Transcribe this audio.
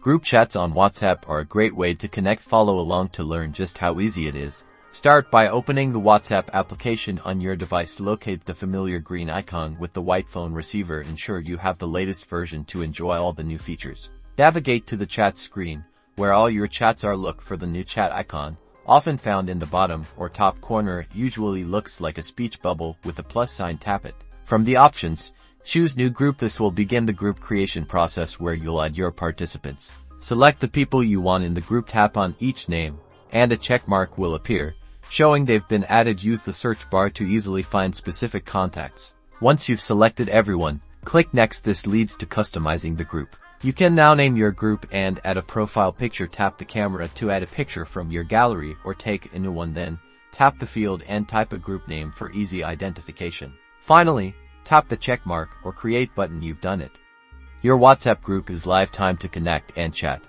Group chats on WhatsApp are a great way to connect. Follow along to learn just how easy it is. Start by opening the WhatsApp application on your device. Locate the familiar green icon with the white phone receiver. Ensure you have the latest version to enjoy all the new features. Navigate to the chat screen, where all your chats are. Look for the new chat icon, often found in the bottom or top corner. Usually looks like a speech bubble with a plus sign. Tap it. From the options, choose New Group. This will begin the group creation process where you'll add your participants. Select the people you want in the group. Tap on each name, and a check mark will appear, showing they've been added. Use the search bar to easily find specific contacts. Once you've selected everyone, click Next. This leads to customizing the group. You can now name your group and add a profile picture. Tap the camera to add a picture from your gallery or take a new one. Then, tap the field and type a group name for easy identification. Finally, tap the check mark or create button. You've done it. Your WhatsApp group is live. Time to connect and chat.